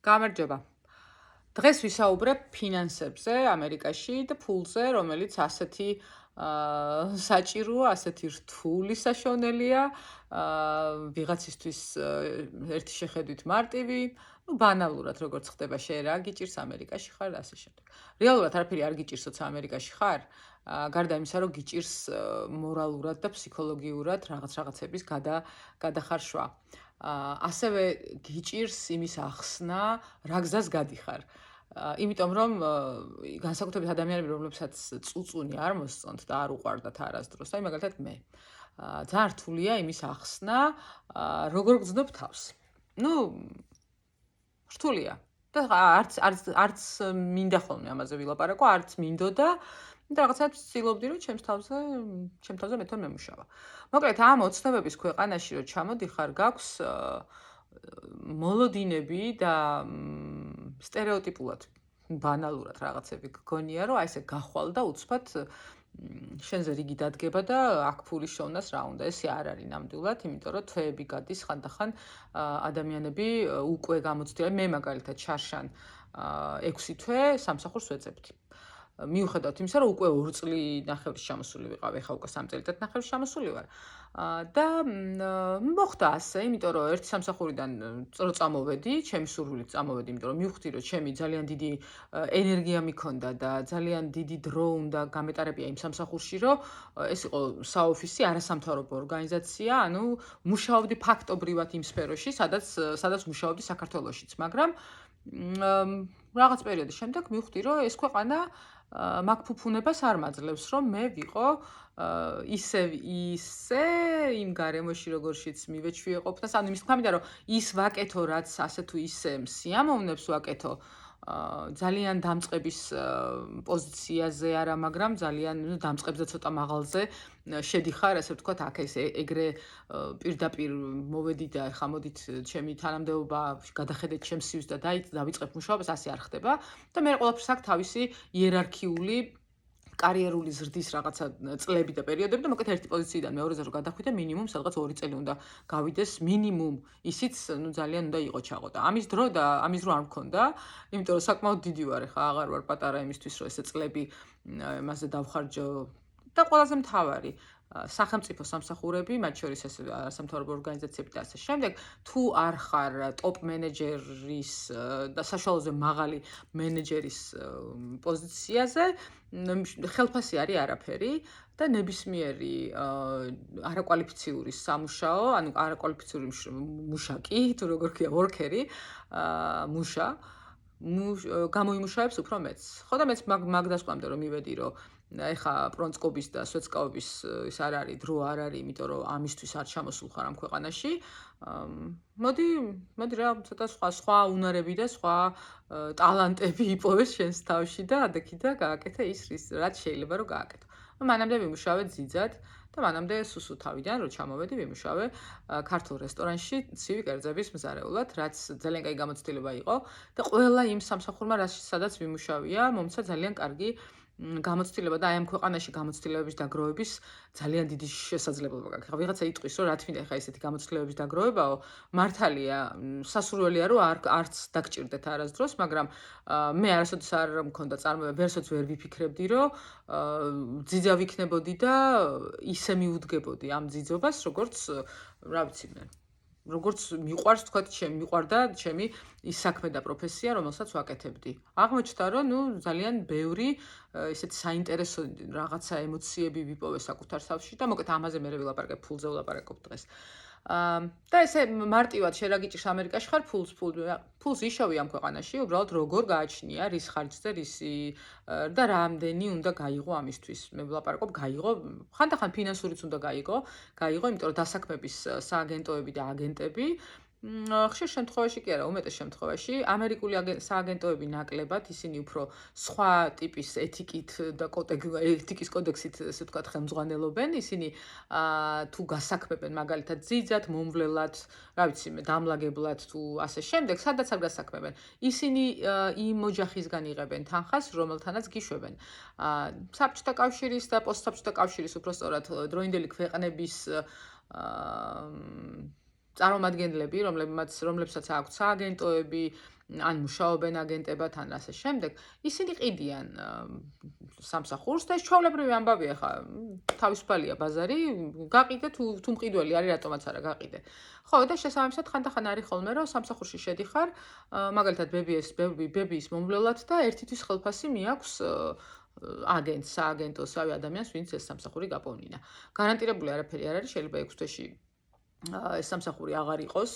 გამარჯობა. დღეს ვისაუბრებ ფინანსებზე ამერიკაში და ფულზე, რომელიც ასეთი საჭიროა, ასეთი რთული საშუალებაა, ვიღაცისთვის ერთი შეხედვით მარტივი, ბანალურად როგორც ხდება შენ რა გიჭირს ამერიკაში ხარ და ასე შემდეგ. რეალურად არაფერი არ გიჭირს, როცა ამერიკაში ხარ, გარდა იმისა, რომ გიჭირს მორალურად და ფსიქოლოგიურად რაღაცების გადახარშვა. ასევე გიჭირს იმის ახსნა, რა გზას გადიხარ. იმიტომ რომ განსაკუთრებით ადამიანები, რომლებსაც წუწუნი არ მოსწონთ და არ უყვარდათ არასდროს, აი მაგალითად მე. ძალიან რთულია იმის ახსნა, როგორ გრძნობ თავს. რთულია. და არც მინდა ხოლმე ამაზე ვილაპარაკო, არც მინდოდა და რაღაცა ვცდილობდი, რომ ჩემს თავზე მე თვითონ მემუშავა. მოკლედ, ამ ოცნებების ქვეყანაში რომ ჩამოდიხარ, გაქვს მოლოდინები და სტერეოტიპულად ბანალურად რაღაცები გგონია, რომ აი ესე გახვალ და უცბად შენზე რიგი დადგება და აქ ფულის შოვნას რა უნდა. ესე არ არის ნამდვილად, იმიტომ რომ თვეები გადის ხანდახან ადამიანები უკვე გამოცდილი. მე მაგალითად შარშან 6 თვე სამსახურს ვეძებდი. მიუხედავად იმისა, რომ უკვე 2 წლინახევრის ჩამოსული ვიყავ, ეხლა უკვე 3 წელიწადნახევრის ჩამოსული ვარ. და მოხდა ასე, იმიტომ რომ ერთი სამსახურიდან წამოვედი, ჩემი სურვილით წამოვედი, იმიტომ რომ მივხვდი, რომ ჩემი ძალიან დიდი ენერგია მიქონდა და ძალიან დიდი დრო უნდა გამეტარებია იმ სამსახურში, რომ ეს იყო საოფისი, არასამთავრობო ორგანიზაცია, ანუ მუშაობდი ფაქტობრივად იმ სფეროში, სადაც მუშაობდი საქართველოშიც, მაგრამ რაღაც პერიოდის შემდეგ მივხვდი, რომ ეს ქვეყანა მაგ ფუფუნებას არ მაძლევს, რომ მე ვიყო ისე იმ გარემოში, როგორშიც მივეჩვიეყოფნას, ანუ იმის თქმა მინდა, რომ ის ვაკეთო, რაც ასე თუ ისე სიამოვნებს ვაკეთო, ძალიან დამწყების პოზიციაზე არა, მაგრამ ძალიან დამწყებზე ცოტა მაღალზე შედიხარ, ასე ვთქვათ, აქ ეგრე პირდაპირ მოვედი და ეხლა მოდით ჩემი თანამდებობა გადახედეთ ჩემს სიუს და დავიწყებ მუშაობას, ასე არ ხდება და მე ყველაფერს აქვს თავისი იერარქიული კარიერული ზრდის რაღაცა წლები და პერიოდები და მოკლედ ერთი პოზიციიდან მეორეზე რომ გადახვიდე, მინიმუმ სადღაც 2 წელი უნდა გავიდეს, მინიმუმ. ისიც ძალიან უნდა იყო ჩაღო და ამის დრო არ მქონდა, იმიტომ რომ საკმაოდ დიდი ვარ, ეხლა აღარ ვარ პატარა იმისთვის, რომ ესე წლები მასზე დავხარჯო და ყველაზე მთავარი სახელმწიფო სამსახურები, მათ შორის ეს არასამთავრობო ორგანიზაციები და ასე შემდეგ, თუ არ ხარ ტოპ მენეჯერის და საშუალოზე მაღალი მენეჯერის პოზიციაზე, ხელფასი არის არაფერი და ნებისმიერი არაკვალიფიციური სამუშაო, ანუ არაკვალიფიციური მუშაკი, თუ როგორ ქვია, ვორკერი, მუშა გამოიმუშავებს უფრო მეც. ხო და მეც მაგ დასკვნამდე რომ მივედი, რომ ეხა პრონწყობის და სვეცკაობის ის არ არის, დრო არ არის, იმიტომ რომ ამისთვის არ ჩამოსულ ხარ ამ ქვეყანაში. მოდი რა, ცოტა სხვა უნარები და სხვა ტალანტები იპოვეს შენს თავში და ადექი და გააკეთე ის, რაც შეიძლება რომ გააკეთო. მანამდე ვიმუშავე ძიძად და მანამდე სუსუ თავიდან რომ ჩამოვედი, ვიმუშავე ქართულ რესტორანში ცივი კერძების მზარეულად, რაც ძალიან კაი გამოცდილება იყო და ყველა იმ სამსახურმა, სადაც ვიმუშავია, მომცა ძალიან კარგი გამოცდილება და აი ამ ქვეყანაში გამოცდილებების დაგროვების ძალიან დიდი შესაძლებლობა გაქვს. ხა ვიღაცა იტყვის, რომ რა თქმა უნდა, ესეთი გამოცდილებების დაგროვებაო, მართალია, სასურველია, რომ არც დაგჭირდეთ არასდროს, მაგრამ მე არასოდეს არ მქონდა წარმოება, ვერასოდეს ვერ ვიფიქრებდი, რომ ძიძა ვიქნებოდი და ისე მიუდგებოდი ამ ძიძობას, როგორც, რა ვიცი მე, როგორც მიყვარს, თქვათ, მიყვარდა ჩემი ის საქმე და პროფესია, რომელსაც ვაკეთებდი. აღმოჩნდა, რომ ძალიან ბევრი ესეთი საინტერესო რაღაცა ემოციები ვიპოვე საკუთარ თავში და მოკლედ ამაზე მე ვილაპარაკებ, ფულზე ვილაპარაკობ დღეს. და ესე მარტივად შენ რა გიჭირს ამერიკაში ხარ, ფულს იშოვი ამ ქვეყანაში, უბრალოდ როგორ გააჩნია, რის ხარჯზე, და რამდენი უნდა გაიღო ამისთვის. მე ვილაპარაკობ, გაიღო, ხანდახან ფინანსურიც უნდა გაიღო, იმიტომ რომ დასაქმების სააგენტოები და აგენტები ხშირ შემთხვევაში კი არა, უმეტეს შემთხვევაში ამერიკული სააგენტოები ნაკლებად, ისინი უფრო სხვა ტიპის ეთიკის კოდექსით, ესე ვთქვათ, ხელმძღვანელობენ, ისინი თუ გასაქმებენ მაგალითად ძიძად, მომვლელად, რა ვიცი მე, დამლაგებლად თუ ასე შემდეგ, სადაც არ გასაქმებენ, ისინი იმ ოჯახისგან იღებენ თანხას, რომელთანაც გიშვებენ. საბჭოთა კავშირის და პოსტსაბჭოთა კავშირის უბრალოდ დროინდელი ქვეყნების წარმომადგენლები, რომლებსაც აქვთ სააგენტოები, ან მუშაობენ აგენტებად, ან ასე შემდეგ, ისინი ყიდიან სამსახურს და ეს ჩვეულებრივი ამბავია ხა, თავისუფალია ბაზარი, გაყიდე თუ მყიდველი არის, რატომაც არა გაყიდე. ხო, და შესაბამისად ხანდახან არის ხოლმე, რომ სამსახურში შედიხარ, მაგალითად ბებიის მომვლელად და ერთთვის ხელფასი მიაქვს აგენტს, სააგენტოს, რავი ადამიანს, ვინც ეს სამსახური გაპოვნინა. გარანტირებული არაფერი არ არის, შეიძლება 6 თვეში ეს სამსახური აღარ იყოს,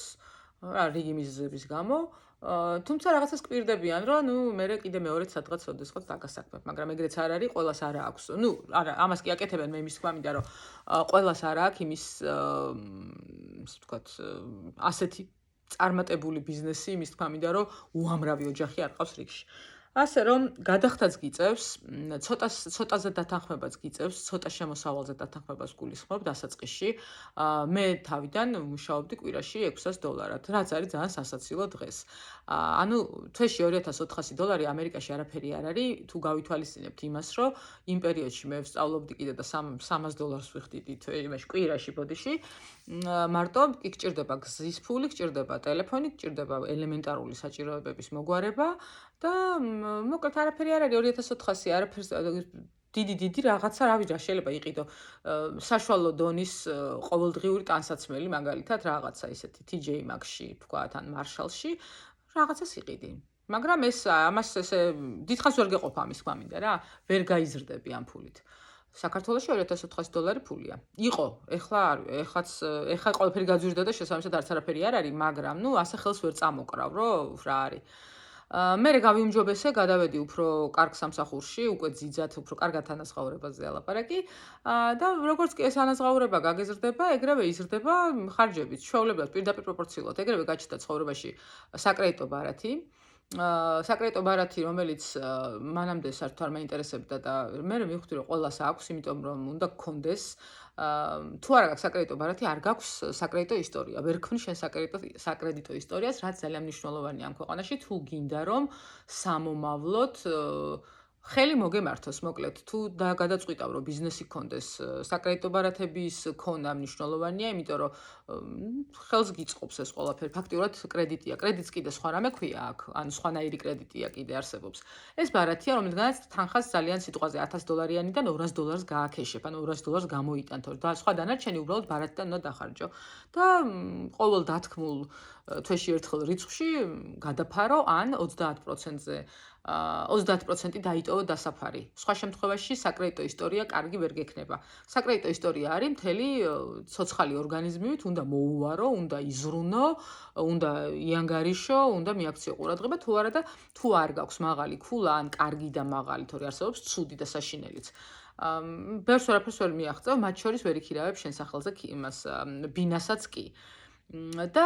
რიგი მიზეზების გამო, თუმცა რაღაცას კვირდებიან, რომ მერე კიდე მეორეც სადღაც ოდესღაც დაგასაქმებ, მაგრამ ეგრეც არ არის, ყველას არ აქვს. არა, ამას კი აკეთებენ, მე იმის თქმა მინდა, რომ ყველას არ აქვს იმის, ასე ვთქვათ, ასეთი წარმატებული ბიზნესი, იმის თქმა მინდა, რომ უამრავი ოჯახი არ ყავს რიგში. ასე რომ გადახდაც გიწევს, ცოტაზე დათანხმებაც გიწევს, ცოტა შემოსავალზე დათანხმებას გულისხმობ დასაწყისში. მე თავიდან მუშაობდი კვირაში $600, რაც არის ძალიან სასაცილო დღეს. ანუ თვეში $2400 ამერიკაში არაფერი არ არის, თუ გავითვალისწინებთ იმას, რომ იმ პერიოდში მე ვსწავლობდი კიდე და $300 ვიხდიდი იმაში კვირაში ბოდიში. მარტო კი გჭირდება გზის ფული, გჭირდება ტელეფონი, გჭირდება ელემენტარული საჭიროებების მოგვარება და მოკლედ არაფერი არ არის 2400 არაფერს დიდი რაღაცა რავი რა შეიძლება იყიდო საშუალო დონის ყოველდღიური ტანსაცმელი მაგალითად რაღაცა ისეთი TJ Maxx-ში თქვათ ან Marshall-ში რაღაცას იყიდი მაგრამ ეს ამას ესე დიდხანს ვერ გეყოფ ამის თქმა მინდა რა ვერ გაიზრდები ამ ფულით საქართველოში $2400 ფულია. იყო, ეხლა ყველაფერი გაძვირდა და შესაბამისად არც არაფერი არ არის, მაგრამ ასე ხელს ვერ წამოკრავ, რომ რა არის. მე გავიუმჯობესე, გადავედი უფრო კარგ სამსახურში, უკვე ძიძათ, უფრო კარგად ანაზღაურებაზე ალაპარაკი და როგორც კი ეს ანაზღაურება გაგეზრდება, ეგრევე იზრდება ხარჯებიც, ჩვეულებრივად პირდაპირ პროპორციულად, ეგრევე გაჩნდა ცხოვრებაში საკრედიტო ბარათი. საკრედიტო ბარათი, რომელიც მანამდე საერთოდ არ მეინტერესებდა და მე მივხვდი, რომ ყველას აქვს, იმიტომ რომ უნდა გქონდეს თუ არა გაქვს საკრედიტო ბარათი, არ გაქვს საკრედიტო ისტორია. ვერ ქმნი შენ საკრედიტო ისტორიას, რაც ძალიან მნიშვნელოვანია ამ ქვეყანაში, თუ გინდა რომ სამომავლოდ ხელი მოგემართოს, მოკლედ, თუ გადაწყვიტავ, რომ ბიზნესი გქონდეს, საკრედიტო ბარათების ქონა მნიშვნელოვანია, იმიტომ რომ ხელს გიწყობს ეს ყველაფერი. ფაქტიურად კრედიტია. კრედიტს კიდე სხვა რამე ქვია აქ, ან სხვანაირი კრედიტია კიდე არსებობს. ეს ბარათია, რომელთანაც თანხას ძალიან სიტყვაზე $1000-დან $200 გააქეშებ, ანუ $200 გამოიტანთო და სხვა დანარჩენი უბრალოდ ბარათიდან უნდა დახარჯო. და ყოველ დათქმულ თვეში ერთხელ რიცხვში გადაფარო ან 30%-ზე 30% დაიტოვო დასაფარი. სხვა შემთხვევაში საკრედიტო ისტორია კარგი ვერ გექნება. საკრედიტო ისტორია არის მთელი ცოცხალი ორგანიზმივით, უნდა მოუვარო, უნდა იზრუნო, უნდა იანგარიშო, უნდა მიაქციო ყურადღება, თუ არა და თუ არ გაქვს მაღალი ქულა ან კარგი და მაღალი, თორე არსებობს ცუდი და საშინელიც. ბევრს ვერაფერს ვერ მიაღწევ, მათ შორის ვერ იქირავებ შენ სახელზე იმას ბინასაც კი. და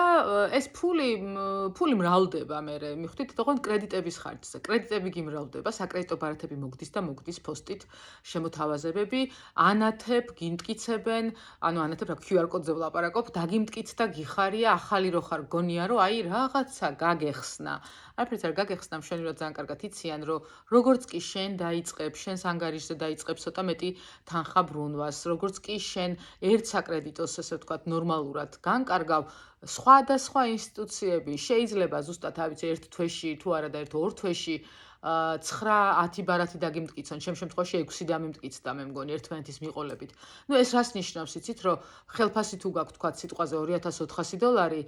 ეს ფული მრავლდება მე მიხვდით თქო კრედიტების ხარჯზე. კრედიტები გიმრავლდება, საკრედიტო ბარათები მოგდის და მოგდის პოსტით შემოთავაზებები, ანათებ, გიმტკიცებენ, ანუ ანათებ რა QR კოდზე ვლაპარაკობ, დაგიმტკიც და გიხარია, ახალი რო ხარ, გონია რომ აი რაღაცა გაგეხსნა. არაფერს არ გაგეხსნა, მშვენივრად ძალიან კარგად იციან, რომ როგორც კი შენ დაიწყებ, შენს ანგარიშზე დაიწყებ ცოტა მეტი თანხა ბრუნვას, როგორც კი შენ ერთ საკრედიტოს, ესე ვთქვათ, ნორმალურად განკარგავ, სხვადასხვა ინსტიტუციები შეიძლება ზუსტად ავიცი ერთ თვეში, თუ არა და ერთ ორ თვეში 9-10 ბარათი დაგიმტკიცონ, შემ შემთხვევაში 6 დამიმტკიცდა მე მგონი ერთმანეთის მიყოლებით. ეს რას ნიშნავს, იცით, რომ ხელფასი თუ გაქვს, თქვა სიტყვაზე $2400,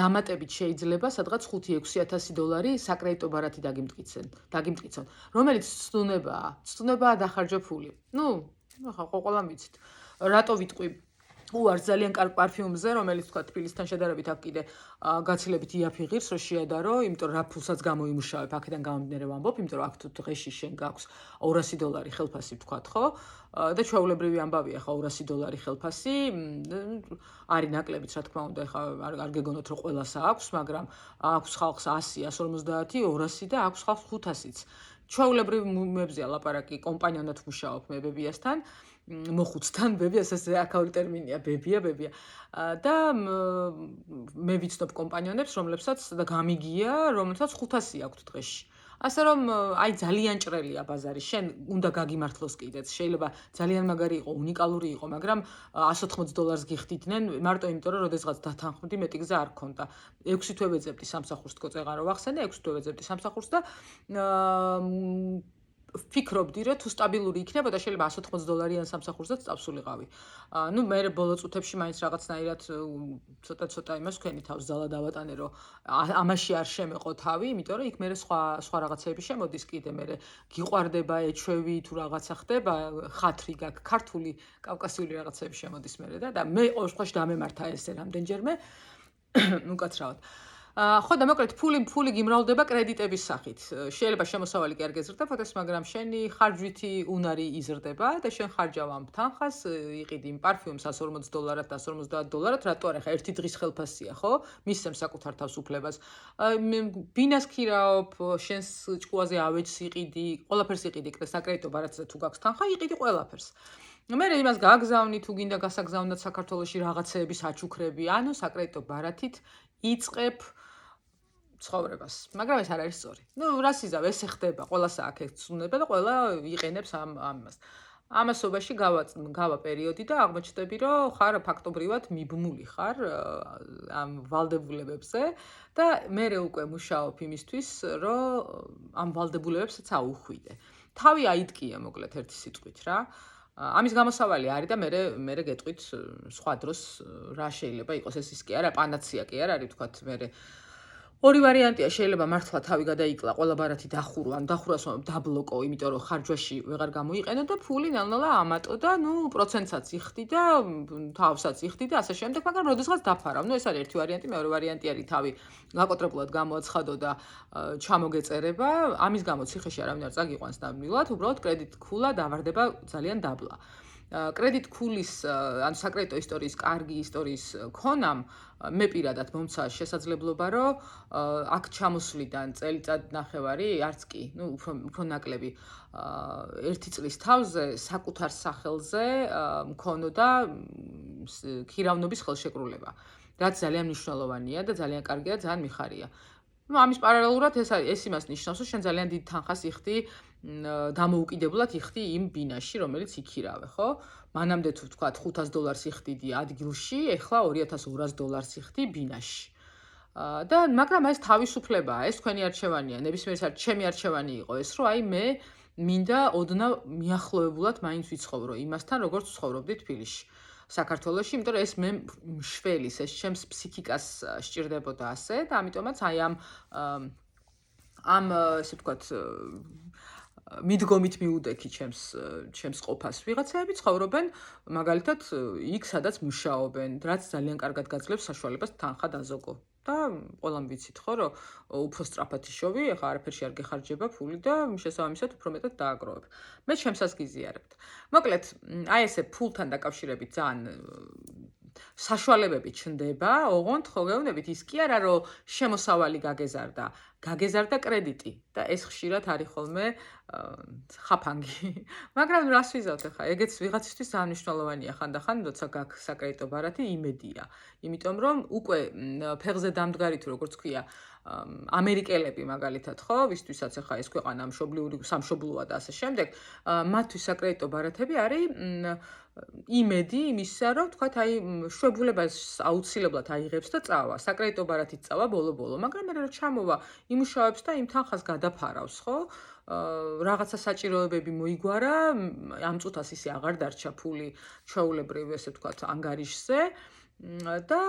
დამატებით შეიძლება სადღაც $5-6000 საკრედიტო ბარათი დაგიმტკიცონ, რომელიც ცნებაა დახარჯო ფული. ახლა ყველამ ვიცით. რატო ვიტყვი უარს ძალიან კარგ პარფიუმზე, რომელიც თქვა თბილისთან შედარებით აქ კიდე გაცილებით იაფი ღირს რო შეადარო, იმიტომ რა ფულსაც გამოიმუშავებ, აქედან გამომდინარე ვამბობ, იმიტომ რომ აქ თუ დღეში შენ გაქვს $200 ხელფასი ვთქვათ, ხო? და ჩვეულებრივი ამბავია ხა $200 ხელფასი, არის ნაკლებიც რა თქმა უნდა, ხა არ გეგონოთ რომ ყველას აქვს, მაგრამ აქვს ხალხს 100, 150, 200 და აქვს ხალხს 500-იც. ჩვეულებრივ მომებზია ლაპარაკი, კომპანიონად ვმუშაობ მე ბებიასთან. მოხუცთან ბებიას ეს აქაური ტერმინია ბებია და მე ვიცნობ კომპანიონებს რომლებსაც და გამიგია რომლებსაც 500 აქვთ დღეში ასე რომ აი ძალიან ჭრელია ბაზარი. შენ უნდა გაგიმართლოს კიდეც. შეიძლება ძალიან მაგარი იყო, უნიკალური იყო, მაგრამ $180 გიხდიდნენ მარტო იმიტომ, რომ როდესღაც დათანხმდი, მეტი გზა არ ქონდა. 6 თვე ვეძებდი სამსახურს, თქო წეღარო ვახსენე, 6 თვე ვეძებდი სამსახურს და ფიქრობდი, რომ თუ სტაბილური იქნებოდა, შეიძლება $180-იან სამსახურსაც წავსულიყავი. ნუ მე ბოლო წუთებში მაინც რაღაცნაირად ცოტა იმას ვქენი თავს ძალა დავატანე, რომ ამაში არ შემეყო თავი, იმიტომ რომ იქ მე სხვა რაღაცეები შემოდის კიდე, მე გიყვარდება ეჩვევი თუ რაღაცა ხდება, ხათრი გაქვს, ქართული, კავკასიური რაღაცეები შემოდის მე და მე ყოველ შემთხვევაში დამემართა ესე რამდენჯერმე, უკაცრავად. ხო და მოკლედ ფული გიმრავლდება კრედიტების სახით. შეიძლება შემოსავალი კი არ გეზრდებოდეს, მაგრამ შენი ხარჯვითი უნარი იზრდება და შენ ხარჯავ ამ თანხას, იყიდი იმ პარფიუმს $140 და $150, რატო არა, ხა ერთი დღის ხელფასია, ხო? მისცემ საკუთარ თავს უფლებას. ბინას ქირაობ, შენს ჭკუაზე ავეჯს იყიდი, ყველაფერს იყიდი, საკრედიტო ბარათზე თუ გაქვს თანხა, იყიდი ყველაფერს. მე იმას გააგზავნი, თუ გინდა გასაგზავნოთ საქართველოში რაღაცეების აჩუქრები, ანუ საკრედიტო ბარათით იწყებ ცხოვრებას. მაგრამ ეს არ არის სწორი. ნუ რას იზავ, ესე ხდება, ყველას აქ ცუნება და ყველა იყენებს ამას. ამასობაში გავა პერიოდი და აღმოჩნდები, რომ ხარ ფაქტობრივად მიბმული ხარ ამ ვალდებულებებზე და მე უკვე მუშაობ იმისთვის, რომ ამ ვალდებულებებსაც აუხვიდე. თავი აიდგია მოკლედ ერთი სიტყვით რა. ამის გამოსავალი არის და მე გეტყვით სხვა დროს რა შეიძლება იყოს, ეს ის კი არა, პანაცია კი არ არის, თქვათ მე ორი ვარიანტია, შეიძლება მართლა თავი გადაიკლა, ყველა ბარათი დახურო, ან დახურას დაბლოკო, იმიტომ რომ ხარჯვაში ვეღარ გამოიყენო და ფული ნელ-ნელა ამატო და ნუ პროცენტსაც იხდი და თავსაც იხდი და ასე შემდეგ, მაგრამ როდესღაც დაფარავ. ნუ ეს არის ერთი ვარიანტი, მეორე ვარიანტი არის თავი გაკოტრებულად გამოაცხადო და ჩამოგეწერება. ამის გამო ციხეში არავინ არ წაგიყვანს ნამდვილად, უბრალოდ კრედიტ ქულა დავარდება ძალიან დაბლა. კრედიტ ქულის, ანუ საკრედიტო ისტორიის, კარგი ისტორიის ქონამ, მე პირადად მომცა შესაძლებლობა, რომ აქ ჩამოსვლიდან წელიწად ნახევარი, არც კი, ნუ უფრო ნაკლები, 1 წლის თავზე საკუთარ სახელზე მქონოდა ქირავნობის ხელშეკრულება, რაც ძალიან მნიშვნელოვანია და ძალიან კარგია, ძალიან მიხარია. ნუ ამის პარალელურად ეს იმას ნიშნავს, რომ შენ ძალიან დიდ თანხას იხდი დამოუკიდებლად იხდი იმ ბინაში, რომელიც იქირავე, ხო? მანამდე თუ ვთქვათ $500 იხდიდი ადგილში, ეხლა $2200 იხდი ბინაში. და მაგრამ ეს თავისუფლებაა, ეს თქვენი არჩევანია, ნებისმიერ ჩემი არჩევანი იყო ეს, რომ აი მე მინდა ოდნავ მიახლოებულად მაინც ვიცხოვრო იმასთან, როგორც ვცხოვრობდი თბილისში. საქართველოში, იმიტომ რომ ეს მე მშველის, ეს ჩემს ფსიქიკას სჭირდებოდა ასე და ამიტომაც აი ამ ესე ვთქვათ მიდგომით მიუდექი ჩემს ყოფას ვიღაცაები ცხოვრობენ მაგალითად იქ სადაც მუშაობენ, რაც ძალიან კარგად გაძლევს საშუალებას თანხა დაზოგო. და ყველამ ვიცით ხო, რომ უფრო სწრაფად იშოვი, ეხლა არაფერში არ გეხარჯება ფული და შესაბამისად უფრო მეტად დააგროვებ. მე ჩემსაც გიზიარებთ. მოკლედ, აი ესე ფულთან დაკავშირებით ძალიან საშუალებები ჩნდება, ოღონდ ხო გეუბნებით, ის კი არა, რომ შემოსავალი გაგეზარდა კრედიტი და ეს ხშირად არის ხოლმე ხაფანგი. მაგრამ რას ვიზავთ ახლა? ეგეც ვიღაცისთვის ძალიან მნიშვნელოვანია ხანდახან, როცა გაქვს საკრედიტო ბარათი, იმედია. იმიტომ რომ უკვე ფეხზე დამდგარი თუ როგორც ქვია, ამერიკელები მაგალითად, ხო, ვისთვისაც ახლა ეს ქვეყანა სამშობლოა და ასე შემდეგ, მათთვის საკრედიტო ბარათები არის იმედი იმისა, რომ თქვათ აი შვებულებას აუცილებლად აიღებს და წავა. საკრედიტო ბარათით წავა ბოლო-ბოლო, მაგრამ მე რა ჩამოვა, იმუშავებს და იმ თანხას გადაფარავს, ხო? რაღაცა საჭიროებები მოიგვარა, ამ წუთას ისე აღარ დარჩა ფული ჩვეულებრივ ესე ვთქვათ ანგარიშზე და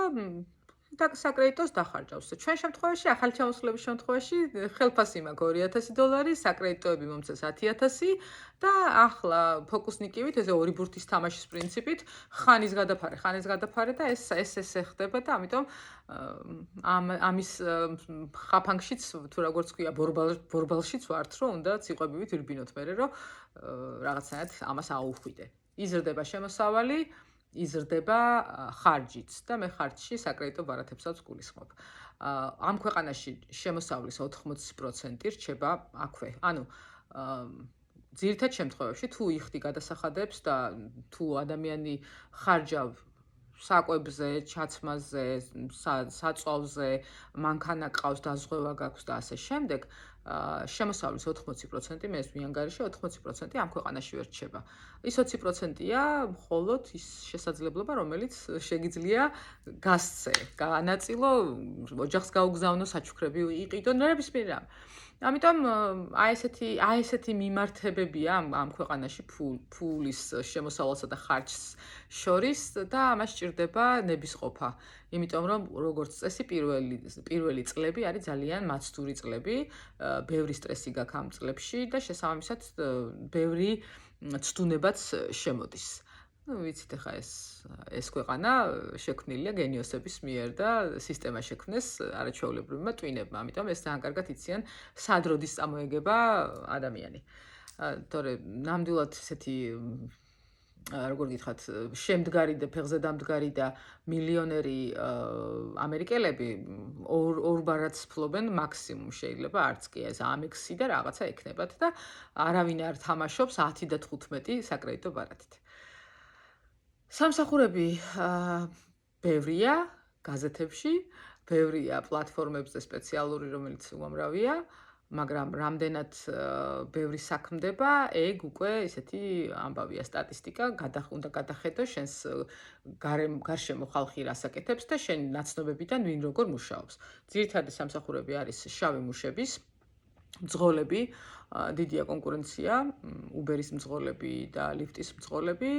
საკრედიტოს დახარჯავს. ჩვენ შემთხვევაში, ახალი ჩამოსვლების შემთხვევაში ხელფასი მაქვს $2000, საკრედიტოები მომწეს 10000 და ახლა ფოკუსნიკივით ესე ორი ბურთის თამაშის პრინციპით ხანის გადაფარე და ეს ხდება და ამიტომ ამის ხაფანგშიც თუ როგორც ქვია ბორბალშიც ვართ, რომ უნდა ციყვებივით ვირბინოთ მერე, რომ რაღაცნაირად ამას აუხვიდე. იზრდება შემოსავალი, იზრდება ხარჯიც და მე ხარჯში საკრედიტო ბარათებსაც გულისხმობ. ამ ქვეყანაში შემოსავლის 80% რჩება აქვე. ანუ ძირითად შემთხვევებში თუ იხდი გადასახადებს და თუ ადამიანი ხარჯავ საკვებზე, ჩაცმაზე, საწვავზე, მანქანა ყავს, დაზღვევა გაქვს და ასე შემდეგ, შემოსავლის 80% მე ვიანგარიში 80% ამ ქვეყანაში ვერ რჩება. ის 20%-ია მხოლოდ ის შესაძლებლობა, რომელიც შეგიძლია გასცე, განაწილო, ოჯახს გაუგზავნო, საჩუქრები იყიდო, ნებისმიერ რამ. ამიტომ აი ესეთი მიმართებებია ამ ქვეყანაში ფულის შემოსავალსა და ხარჯს შორის და ამას სჭირდება ნებისყოფა. იმიტომ რომ როგორც წესი პირველი წლები არის ძალიან მაცდური წლები, ბევრი სტრესი გაქვს ამ წლებში და შესაბამისად ბევრი ცდუნებაც შემოდის. ვიცით ახლა ეს ქვეყანა შექმნილია გენიოსების მიერ და სისტემა შექმნეს არაჩვეულებრივმა ტვინებმა. ამიტომ ეს ძალიან კარგად იციან სად როდის წამოეგება ადამიანი. თორე ნამდვილად ესეთი როგორ გითხრათ, შემდგარი და ფეხზე დამდგარი და მილიონერი ამერიკელები ორბარად ფლობენ მაქსიმუმ შეიძლება არც კი ეს ამექსი და რაღაცა ექნებათ და არავინ არ თამაშობს 10 და 15 საკრედიტო ბარათით. სამსახურები ბევრია გაზეთებში, ბევრია პლატფორმებზე სპეციალური, რომელიც უამრავია, მაგრამ რამდენად ბევრი საქმდება, ეგ უკვე ესეთი ამბავია, სტატისტიკა, უნდა გადახედო შენს გარშემო ხალხი რას აკეთებს და შენ ნაცნობებიდან ვინ როგორ მუშაობს. ძირითადი სამსახურები არის შავი მუშების, მძღოლები, დიდია კონკურენცია, Uber-ის მძღოლები და Lyft-ის მძღოლები,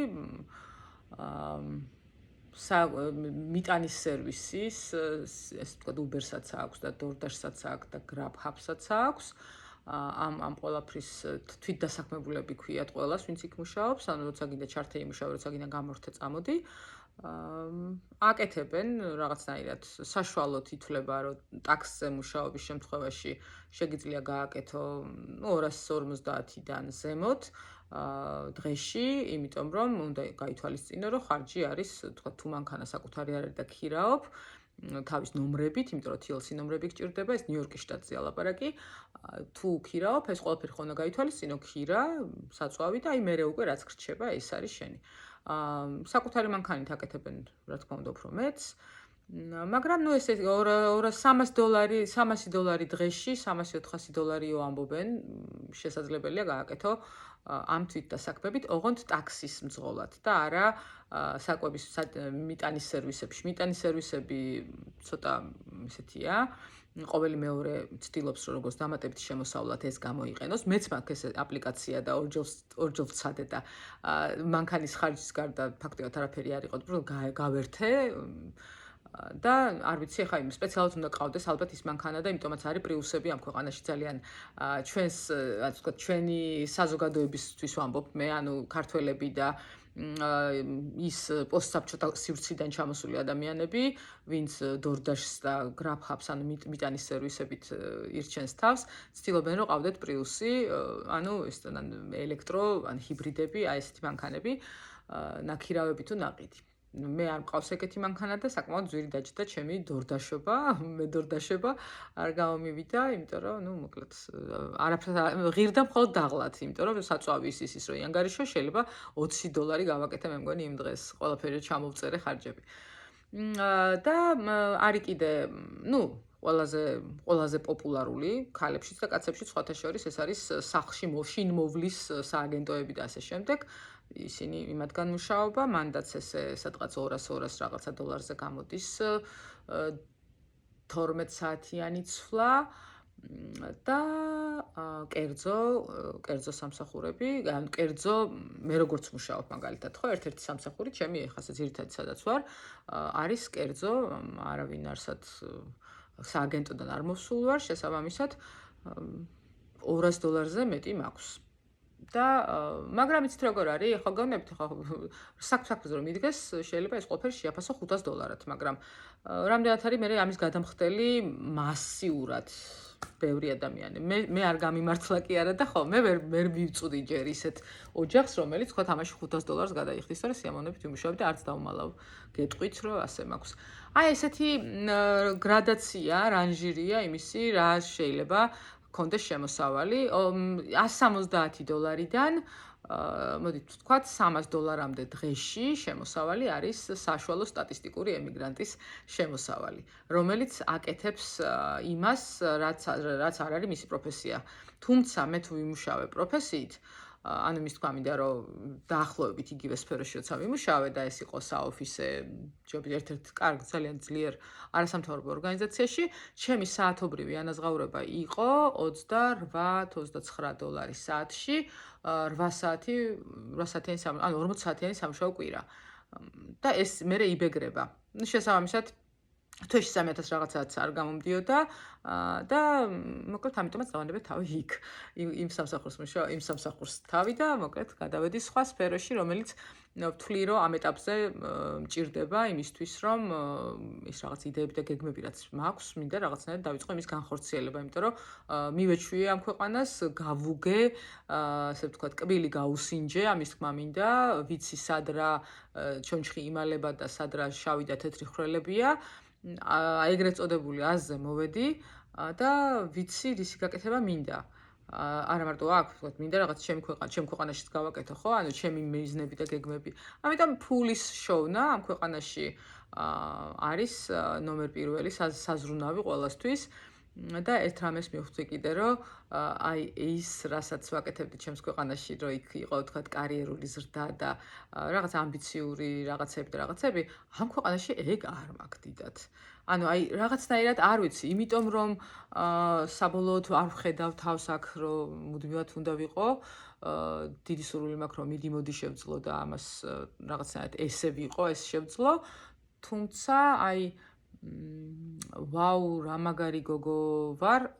მიტანის სერვისის, ეს თქვა Uber-საც აქვს და DoorDash-საც აქვს და Grubhub-საც აქვს. ამ ყველაფრის თვითდასაქმებულები ქვიათ ყველას, ვინც იქ მუშაობს, ანუ როცა გინდა ჩართე იმუშავე, როცა გინდა გამორთე წამოდი. აკეთებენ რაღაცნაირად საშუალოდ ითვლება, რომ ტაქსზე მუშაობის შემთხვევაში შეგიძლია გააკეთო 250-დან ზემოთ დღეში, იმიტომ რომ უნდა გაითვალისწინო, რომ ხარჯი არის, თქვა თუ მანქანა საკუთარი არ არის და ქირაობ, თავის ნომრებით, იმიტომ რომ TLC ნომრები გჭირდება, ეს ნიუ-იორკის შტატზეა ლაპარაკი. თუ ქირაობ, ეს ყველაფერი ხომ უნდა გაითვალისწინო, ქირა, საწვავი და აი მერე უკვე რაც გრჩება, ეს არის შენი. საკუთარი მანქანით აკეთებენ, რა თქმა უნდა, უფრო მეც. მაგრამ ნუ ეს $300 დღეში, $300-400 ამბობენ, შესაძლებელია გააკეთო ამ თვითდასაქმებით, ოღონდ ტაქსის მძღოლად და არა საკვების მიტანის სერვისებში. მიტანის სერვისები ცოტა ისეთია, ყოველი მეორე ცდილობს, რომ როგორც დამატებითი შემოსავლად ეს გამოიყენოს. მეც მაქვს ეს აპლიკაცია და ორჯერ ვცადე და მანქანის ხარჯის გარდა ფაქტობრივად არაფერი არ იყო, რომ გავერთე და არ ვიცი, ახლა იმ სპეციალურად უნდა ყავდეს ალბათ ის მანქანა და იმიტომაც არის პრიუსები ამ ქვეყანაში ძალიან ჩვენს, ასე ვთქვათ, ჩვენი საზოგადოებისთვის ვამბობ მე, ანუ ქართველები და ის პოსტსაბჭოთა სივრციდან ჩამოსული ადამიანები, ვინც DoorDash-ს და Grubhub-ს, ანუ მიტანის სერვისებით ირჩენს თავს, ცდილობენ რომ ყავდეთ პრიუსი, ანუ ეს ელექტრო, ან ჰიბრიდები, აი ესეთი მანქანები, ნაქირავები თუ ნაყიდი. მე არ მყავს ეგეთი მანქანა და საკმაოდ ძვირი დაჭდა ჩემი DoorDash-ობა, მე DoorDash-ობა არ გამომივიდა, იმიტომ რომ, ნუ მოკლედ, არაფერს ღირდა მხოლოდ დაღლათ, იმიტომ რომ საწვავი ის რომ იანგარიშო შეიძლება $20 გავაკეთე მე მგონი იმ დღეს, ყველაფერი ჩამოვწერე ხარჯები. და არის კიდე, ნუ ყველაზე პოპულარული ქალებშიც და კაცებშიც სხვათა შორის ეს არის სახლში შინმოვლის სააგენტოები და ასე შემდეგ. ისინი იმათგან მუშაობა, მანდაც ესე სადღაც 200 რაღაცა $-ზე გამოდის 12 საათიანი ცვლა და კერძო სამსახურები, ანუ კერძო მე როგორც მუშაობ მაგალითად, ხო, ერთ-ერთი სამსახური, ჩემი ეხლა ძირითადი სადაც ვარ, არის კერძო, არავინ არსად სააგენტოდან არ მოსულ ვარ, შესაბამისად $200-ზე მეტი მაქვს. და მაგრამ იცით როგორ არის, ახლა გონებთ, ახლა საქმეზე რომ მიდგეს, შეიძლება ეს ყველაფერი შეაფასო $500-ად, მაგრამ რამდენად არის მე ამის გადამხდელი მასიურად ბევრი ადამიანი. მე არ გამიმართლა კი არა და ხო, მე ვერ მივწვდი ჯერ ისეთ ოჯახს, რომელიც თქვა თამაში $500 გადაიხდის და სიამოვნებით ვიმუშავებ და არც დავმალავ. გეტყვით, რომ ასე მაქვს. აი ესეთი გრადაცია, რანჟირია იმისი, რა შეიძლება კონდეს შემოსავალი $170-დან მოდით ვთქვათ, $300 დღეში შემოსავალი არის საშუალო სტატისტიკური ემიგრანტის შემოსავალი, რომელიც აკეთებს იმას, რაც არ არის მისი პროფესია. თუმცა მე თუ ვიმუშავე პროფესიით, ანუ იმის თქვა მინდა, რომ დაახლოებით იგივე სფეროში როცა ვიმუშავე და ეს იყო საოფისე ჯობი ერთ-ერთ კარგ, ძალიან ძლიერ არასამთავრობო ორგანიზაციაში, ჩემი საათობრივი ანაზღაურება იყო $28-29 საათში, 8 საათი, 8 საათიანი, ანუ 40 საათიანი სამუშაო კვირა. და ეს მერე იბეგრება. შესაბამისად, თვეში 3000 რაღაცაც არ გამომდიოდა და მოკლედ ამიტომაც დავანებე თავი იქ. იმ სამსახურს თავი და მოკლედ გადავედი სხვა სფეროში, რომელიც ვთვლი, რომ ამ ეტაპზე მჭირდება იმისთვის, რომ ის რაღაც იდეები და გეგმები რაც მაქვს, მინდა რაღაცნაირად დავიწყო იმის განხორციელება, იმიტომ რომ მივეჩვიე ამ ქვეყანას, გავუგე, ასე ვთქვათ, კბილი გაუსინჯე, ამის თქმა მინდა, ვიცი სად რა ჩონჩხი იმალება და სად რა შავი და თეთრი ხვრელებია. ეგრეთ წოდებული აზზე მოვედი და ვიცი რისი გაკეთება მინდა. არა მარტო აქ, ვთქვათ, მინდა რაღაც ჩემ ქვეყანაშიც გავაკეთო, ხო? ანუ ჩემი მიზნები და გეგმები. ამიტომ ფულის შოვნა ამ ქვეყანაში არის ნომერ პირველი საზრუნავი ყველასთვის. და ერთ რამეს მივხვდი კიდე, რომ აი ის, რასაც ვაკეთებდი ჩემს ქვეყანაში, რომ იქ იყო, ვთქვათ, კარიერული ზრდა და რაღაც ამბიციური რაღაცები, ამ ქვეყანაში ეგ არ მაქვს დიდად. ანუ აი რაღაცნაირად არ ვიცი, იმიტომ რომ საბოლოოდ არ ვხედავ თავს აქ, რომ მუდმივად უნდა ვიყო, დიდი სურვილი მაქვს, რომ მიდი-მოდი შევძლო და ამას რაღაცნაირად ესე ვიყო, ეს შევძლო, თუმცა აი ვაუ, რა მაგარი გოგო ვარ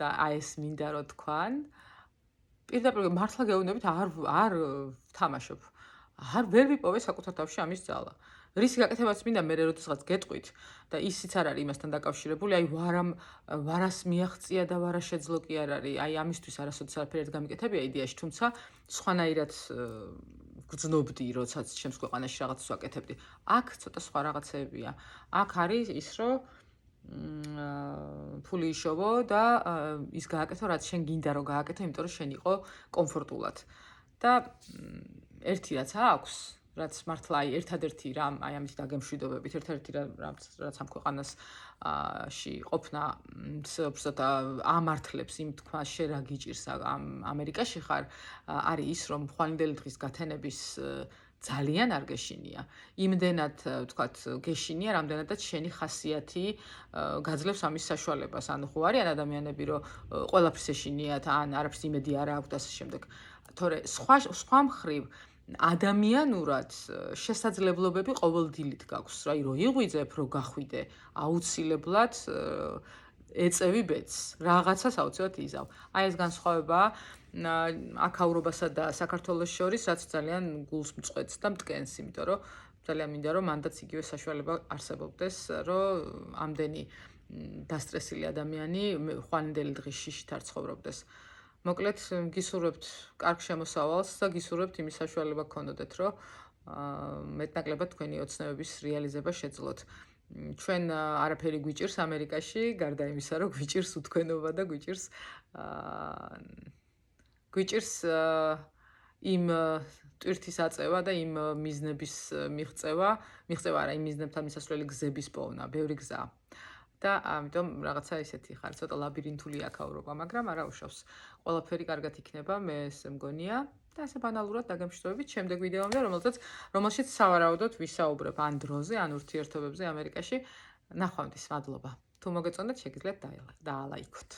და აი ეს მინდა რომ თქვან. პირდაპირ მართლა გეუბნებით არ ვთამაშობ. ვერ ვიპოვე საკუთარ თავში ამის ძალა. რისი გაკეთებაც მინდა მე როდესაც გეტყვით და ისიც არ არის იმასთან დაკავშირებული, აი ვარას მიაღწია და ვარა შეძლო კი არ არის. აი ამისთვის არასოდეს არაფერი არ გამიკეთებია იდეაში, თუმცა სხვანაირად გძნობდი, როდესაც ჩემს ქვეყანაში რაღაცას ვაკეთებდი. აქ ცოტა სხვა რაღაცებია. აქ არის ის, რომ ფული იშოვო და ის გააკეთო, რაც შენ გინდა რომ გააკეთო, იმიტომ რომ შენ იყო კომფორტულად. და ერთი რაც აქვს, რაც მართლა აი ერთადერთი რამ, აი ამის დაგემშვიდობებით, ერთადერთი რაც ამ ქვეყანაში ყოფნა უბრალოდ ამართლებს იმ თქმას, შენ რა გიჭირს ამერიკაში ხარ, არის ის, რომ ხვალინდელი დღის გათენების ძალიან არ გეშინია. იმდენად, ვთქვათ, გეშინია, რამდენადაც შენი ხასიათი გაძლევს ამის საშუალებას. ანუ ხო არიან ადამიანები, რომ ყველაფერს ეშინიათ, ან არაფერს იმედი არ აქვთ და ასე შემდეგ. თორე სხვა მხრივ ადამიანურად შესაძლებლობები ყოველდილით გაქვს. აი რო იღვიძებ, რო გახვიდე, აუცილებლად ეწევი ბედს. რაღაცას აუცილებლად იზავ. აი ეს განსხვავებაა აქაურობასა და საქართველოს შორის, რაც ძალიან გულს მწყვეტს და მტკენს, იმიტომ რომ ძალიან მინდა რომ მანდაც იგივე საშუალება არსებობდეს, რომ ამდენი დასტრესილი ადამიანი ხვალინდელი დღის შიშით არ ცხოვრობდეს. მოკლედ, გისურვებთ კარგ შემოსავალს და გისურვებთ იმის საშუალება გქონოდეთ, რომ მეტნაკლებად თქვენი ოცნებების რეალიზება შეძლოთ. ჩვენ არაფერი გვიჭირს ამერიკაში, გარდა იმისა, რომ გვიჭირს უთქვენობა და გვიჭირს იმ ტვირთის აწევა და იმ მიზნების მიღწევა არა, იმ მიზნებთან მისასვლელი გზების პოვნა, ბევრი გზა. და ამიტომ რაღაცა ისეთი ხარ, ცოტა ლაბირინთული აქაურობა, მაგრამ არა უშავს. ყველაფერი კარგად იქნება, მე ესე მგონია. და ასე ბანალურად დაგემშვიდობებით შემდეგ ვიდეომდე, რომელშიც სავარაუდოდ ვისაუბრებ ან დროზე, ან ურთიერთობებზე ამერიკაში. ნახვამდის, მადლობა. თუ მოგეწონათ, შეგიძლიათ დაალაიქოთ.